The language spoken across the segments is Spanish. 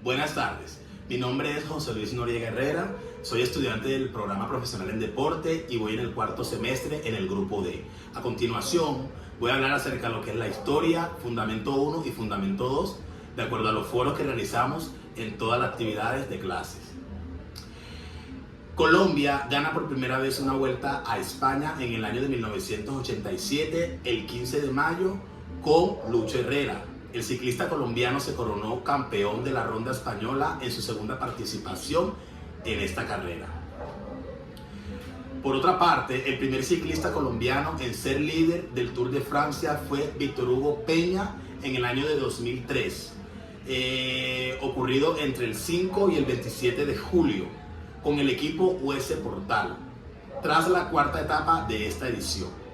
Buenas tardes, mi nombre es José Luis Noriega Herrera, soy estudiante del programa profesional en deporte y voy en el cuarto semestre en el grupo D. A continuación voy a hablar acerca de lo que es la historia, fundamento 1 y fundamento 2, de acuerdo a los foros que realizamos en todas las actividades de clases. Colombia gana por primera vez una vuelta a España en el año de 1987, el 15 de mayo, con Lucho Herrera. El ciclista colombiano se coronó campeón de la Ronda Española en su segunda participación en esta carrera. Por otra parte, el primer ciclista colombiano en ser líder del Tour de Francia fue Víctor Hugo Peña en el año de 2003, ocurrido entre el 5 y el 27 de julio, con el equipo US Portal, tras la cuarta etapa de esta edición.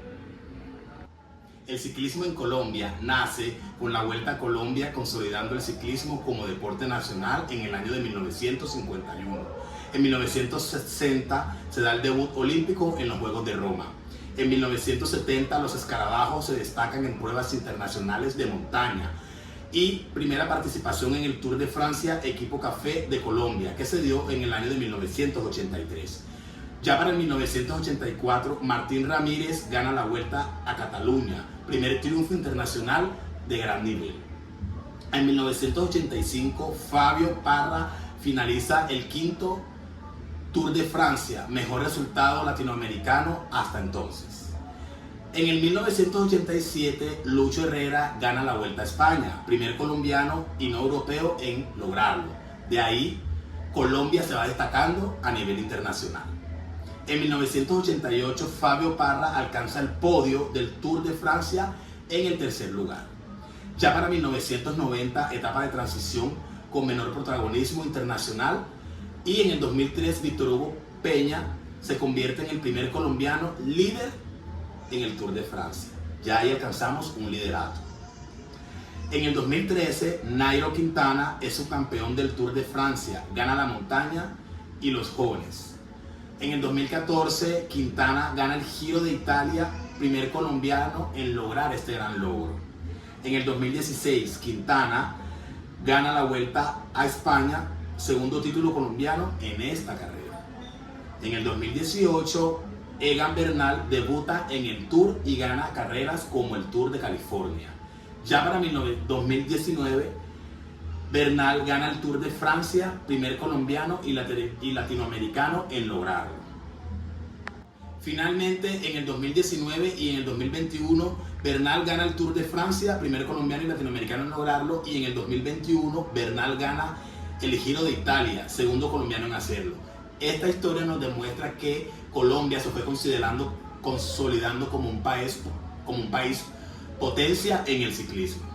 El ciclismo en Colombia nace con la Vuelta a Colombia, consolidando el ciclismo como deporte nacional en el año de 1951. En 1960 se da el debut olímpico en los Juegos de Roma. En 1970 los escarabajos se destacan en pruebas internacionales de montaña. Y primera participación en el Tour de Francia, equipo Café de Colombia, que se dio en el año de 1983. Ya para el 1984, Martín Ramírez gana la Vuelta a Cataluña, primer triunfo internacional de gran nivel. En 1985, Fabio Parra finaliza el quinto Tour de Francia, mejor resultado latinoamericano hasta entonces. En el 1987, Lucho Herrera gana la Vuelta a España, primer colombiano y no europeo en lograrlo. De ahí, Colombia se va destacando a nivel internacional. En 1988, Fabio Parra alcanza el podio del Tour de Francia en el tercer lugar. Ya para 1990, etapa de transición con menor protagonismo internacional, y en el 2003, Víctor Hugo Peña se convierte en el primer colombiano líder en el Tour de Francia. Ya ahí alcanzamos un liderato. En el 2013, Nairo Quintana es subcampeón del Tour de Francia, gana la montaña y los jóvenes. En el 2014, Quintana gana el Giro de Italia, primer colombiano en lograr este gran logro. En el 2016, Quintana gana la Vuelta a España, segundo título colombiano en esta carrera. En el 2018, Egan Bernal debuta en el Tour y gana carreras como el Tour de California. Ya para 2019, Bernal gana el Tour de Francia, primer colombiano y latinoamericano en lograrlo. Finalmente, en el 2019 y en el 2021, Bernal gana el Tour de Francia, primer colombiano y latinoamericano en lograrlo, y en el 2021, Bernal gana el Giro de Italia, segundo colombiano en hacerlo. Esta historia nos demuestra que Colombia se fue consolidando como un país potencia en el ciclismo.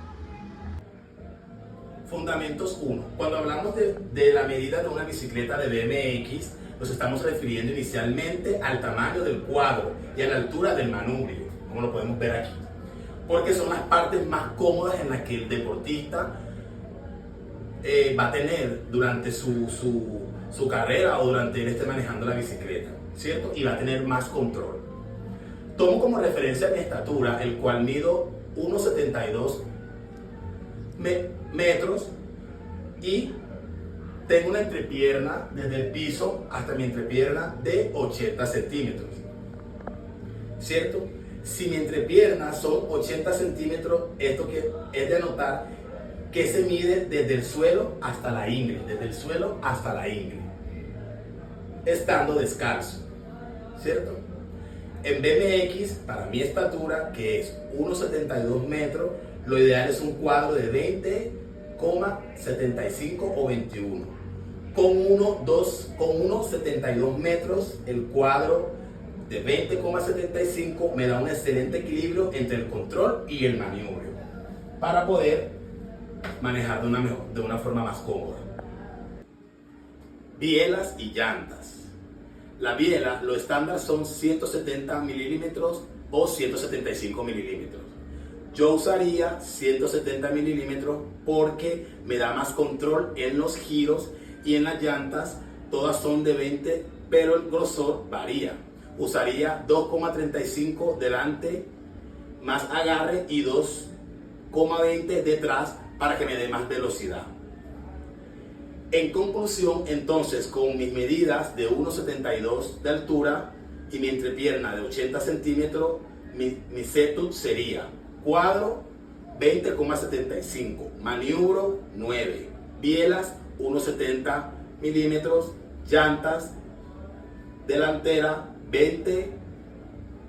Fundamentos 1. Cuando hablamos de la medida de una bicicleta de BMX, nos estamos refiriendo inicialmente al tamaño del cuadro y a la altura del manubrio, como lo podemos ver aquí, porque son las partes más cómodas en las que el deportista va a tener durante su carrera o durante él esté manejando la bicicleta, ¿cierto? Y va a tener más control. Tomo como referencia mi estatura, el cual mido 1,72 metros y tengo una entrepierna desde el piso hasta mi entrepierna de 80 centímetros, ¿cierto? Si mi entrepierna son 80 centímetros, esto que es de anotar que se mide desde el suelo hasta la ingle, estando descalzo, ¿cierto? En BMX, para mi estatura, que es 1,72 metros, lo ideal es un cuadro de 20,75 o 21. Con 1,72 metros, el cuadro de 20,75 me da un excelente equilibrio entre el control y el maniobro para poder manejar de una forma más cómoda. Bielas y llantas. La biela, lo estándar son 170 milímetros o 175 milímetros. Yo usaría 170 milímetros porque me da más control en los giros, y en las llantas todas son de 20, pero el grosor varía. Usaría 2,35 delante más agarre y 2,20 detrás para que me dé más velocidad. En conclusión, entonces, con mis medidas de 1,72 de altura y mi entrepierna de 80 centímetros, mi setup sería cuadro 20,75, maniubro 9, bielas 1,70 milímetros, llantas delantera 20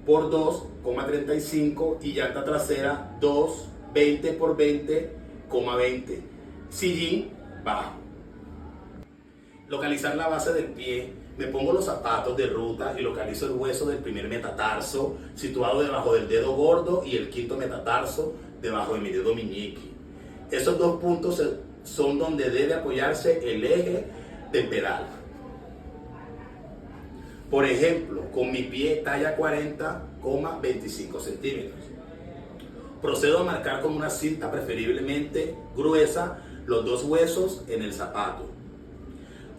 por 2,35 y llanta trasera 20 por 20,20. Sillín bajo. Localizar la base del pie. Me pongo los zapatos de ruta y localizo el hueso del primer metatarso situado debajo del dedo gordo y el quinto metatarso debajo de mi dedo meñique. Esos dos puntos son donde debe apoyarse el eje del pedal. Por ejemplo, con mi pie talla 40,25 centímetros. Procedo a marcar con una cinta preferiblemente gruesa los dos huesos en el zapato.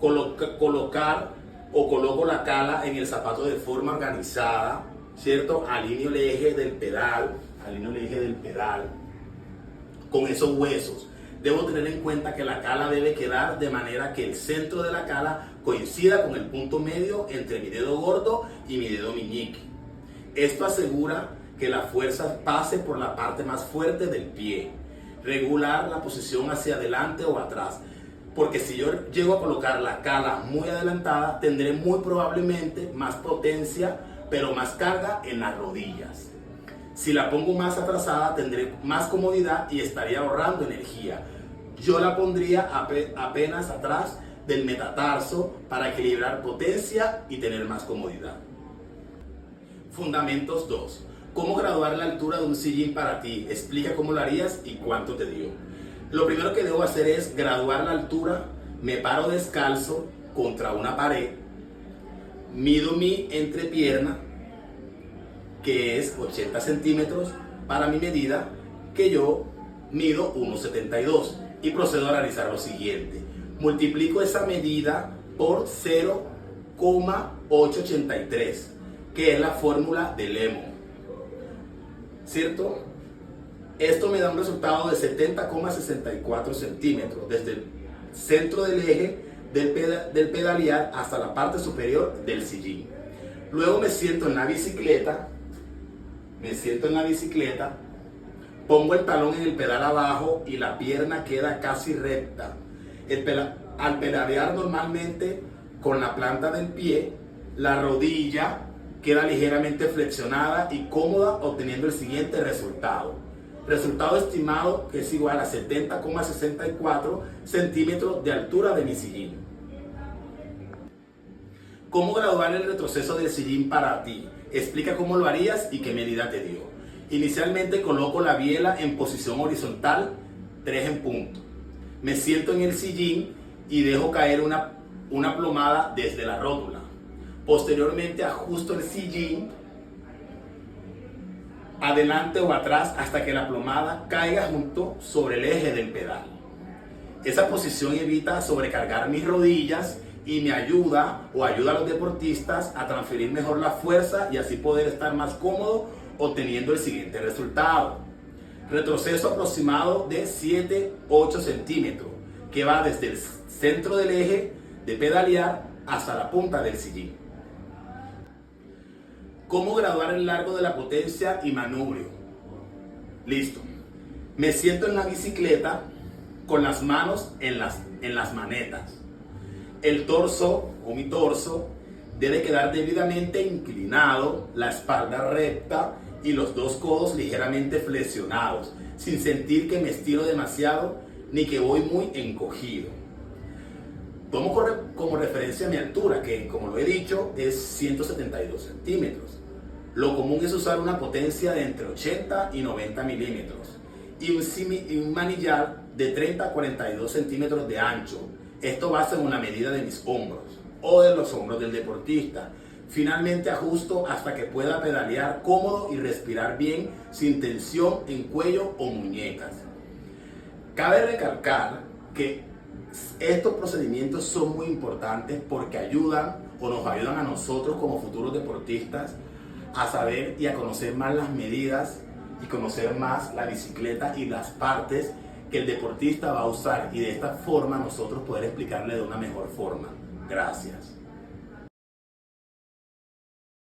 Coloco la cala en el zapato de forma organizada, ¿cierto? Alineo el eje del pedal con esos huesos. Debo tener en cuenta que la cala debe quedar de manera que el centro de la cala coincida con el punto medio entre mi dedo gordo y mi dedo meñique. Esto asegura que la fuerza pase por la parte más fuerte del pie. Regular la posición hacia adelante o atrás, porque si yo llego a colocar la cala muy adelantada, tendré muy probablemente más potencia, pero más carga en las rodillas. Si la pongo más atrasada, tendré más comodidad y estaría ahorrando energía. Yo la pondría apenas atrás del metatarso para equilibrar potencia y tener más comodidad. Fundamentos 2. ¿Cómo graduar la altura de un sillín para ti? Explica cómo lo harías y cuánto te dio. Lo primero que debo hacer es graduar la altura. Me paro descalzo contra una pared. Mido mi entrepierna, que es 80 centímetros para mi medida, que yo mido 1,72, y procedo a realizar lo siguiente. Multiplico esa medida por 0,883, que es la fórmula de Lemo, ¿cierto? Esto me da un resultado de 70,64 centímetros desde el centro del eje del pedalear hasta la parte superior del sillín. Luego me siento en la bicicleta, pongo el talón en el pedal abajo y la pierna queda casi recta. Al pedalear normalmente con la planta del pie, la rodilla queda ligeramente flexionada y cómoda, obteniendo el siguiente resultado. Resultado estimado que es igual a 70,64 centímetros de altura de mi sillín. ¿Cómo graduar el retroceso del sillín para ti? Explica cómo lo harías y qué medida te dio. Inicialmente coloco la biela en posición horizontal, 3 en punto. Me siento en el sillín y dejo caer una plomada desde la rótula. Posteriormente ajusto el sillín adelante o atrás hasta que la plomada caiga junto sobre el eje del pedal. Esa posición evita sobrecargar mis rodillas y me ayuda a los deportistas a transferir mejor la fuerza y así poder estar más cómodo, obteniendo el siguiente resultado. Retroceso aproximado de 7-8 centímetros, que va desde el centro del eje de pedalear hasta la punta del sillín. ¿Cómo graduar el largo de la potencia y manubrio? Listo. Me siento en la bicicleta con las manos en las manetas. El torso o mi torso debe quedar debidamente inclinado, la espalda recta y los dos codos ligeramente flexionados, sin sentir que me estiro demasiado ni que voy muy encogido. Tomo como referencia mi altura, que como lo he dicho es 172 centímetros. Lo común es usar una potencia de entre 80 y 90 milímetros y un manillar de 30 a 42 centímetros de ancho. Esto va según la medida de mis hombros o de los hombros del deportista. Finalmente ajusto hasta que pueda pedalear cómodo y respirar bien sin tensión en cuello o muñecas. Cabe recalcar que estos procedimientos son muy importantes porque nos ayudan a nosotros como futuros deportistas a saber y a conocer más las medidas y conocer más la bicicleta y las partes que el deportista va a usar y de esta forma nosotros poder explicarle de una mejor forma. Gracias.